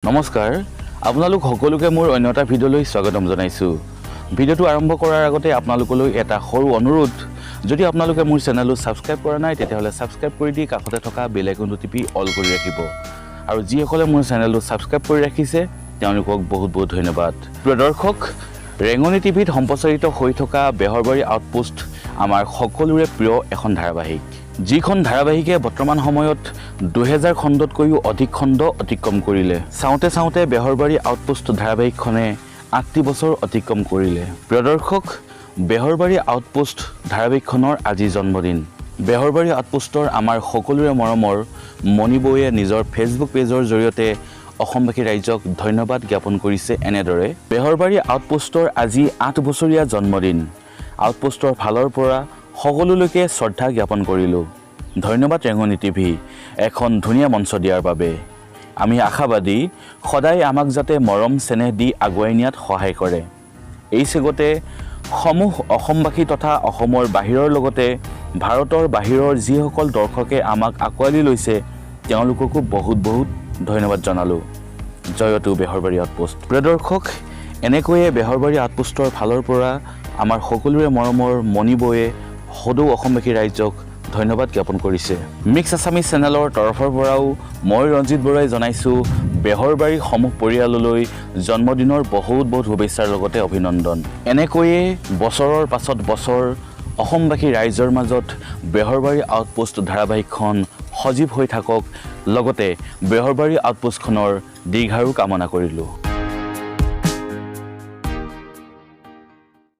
নমস্কাৰ আপোনালোক সকলোকে মোৰ অন্য এটা ভিডিঅ'লৈ স্বাগতম জনাইছোঁ। ভিডিঅ'টো আৰম্ভ কৰাৰ আগতে আপোনালোকলৈ এটা সৰু অনুৰোধ, যদি আপোনালোকে মোৰ চেনেলটো ছাবস্ক্ৰাইব কৰা নাই তেতিয়াহ'লে ছাবস্ক্ৰাইব কৰি দি কাষতে থকা বেল আইকনটো টিপি অল কৰি ৰাখিব। আৰু যিসকলে মোৰ চেনেলটো ছাবস্ক্ৰাইব কৰি ৰাখিছে তেওঁলোকক বহুত বহুত ধন্যবাদ। প্ৰিয় দৰ্শক, ৰেঙনি টিভিত সম্প্ৰচাৰিত হৈ থকা বেহৰবাৰী আউটপোষ্ট আমাৰ সকলোৰে প্ৰিয় এখন ধাৰাবাহিক, যিখন ধাৰাবাহিকে বৰ্তমান সময়ত 2000 খণ্ডতকৈও অধিক খণ্ড অতিক্ৰম কৰিলে। চাওঁতে বেহৰবাৰী আউটপোষ্ট ধাৰাবাহিকখনে 8টি বছৰ অতিক্ৰম কৰিলে। প্ৰিয় দৰ্শক, বেহৰবাৰী আউটপোষ্ট ধাৰাবাহিকখনৰ আজি জন্মদিন। বেহৰবাৰী আউটপোষ্টৰ আমাৰ সকলোৰে মৰমৰ মণিবৌয়ে নিজৰ ফেচবুক পেজৰ জৰিয়তে অসমবাসী ৰাইজক ধন্যবাদ জ্ঞাপন কৰিছে এনেদৰে। বেহৰবাৰী আউটপোষ্টৰ আজি 8 বছৰীয়া জন্মদিন। আউটপোষ্টৰ ফালৰ পৰা সকলোলৈকে শ্ৰদ্ধা জ্ঞাপন কৰিলোঁ। ধন্যবাদ ৰেঙনি টিভি এখন ধুনীয়া মঞ্চ দিয়াৰ বাবে। আমি আশাবাদী সদায় আমাক যাতে মৰম চেনেহ দি আগুৱাই নিয়াত সহায় কৰে। এই চেগতে সমূহ অসমবাসী তথা অসমৰ বাহিৰৰ লগতে ভাৰতৰ বাহিৰৰ যিসকল দৰ্শকে আমাক আঁকোৱালি লৈছে তেওঁলোককো বহুত বহুত ধন্যবাদ জনালোঁ। জয়তু বেহৰবাৰী আউটপোষ্ট। প্ৰিয় দৰ্শক, এনেকৈয়ে বেহৰবাৰী আউটপোষ্টৰ ফালৰ পৰা আমাৰ সকলোৰে মৰমৰ মণিবৌয়ে সদৌ অসমবাসী ৰাইজক ধন্যবাদ জ্ঞাপন কৰিছে। মিক্স আছামিজ চেনেলৰ তৰফৰ পৰাও মই ৰঞ্জিত বৰুৱাই জনাইছোঁ বেহৰবাৰী সমূহ পৰিয়াললৈ জন্মদিনৰ বহুত বহুত শুভেচ্ছাৰ লগতে অভিনন্দন। এনেকৈয়ে বছৰৰ পাছত বছৰ অসমবাসী ৰাইজৰ মাজত বেহৰবাৰী আউটপোষ্ট ধাৰাবাহিকখন সজীৱ হৈ থাকক, লগতে বেহৰবাৰী আউটপোষ্টখনৰ দীৰ্ঘায়ু কামনা কৰিলোঁ।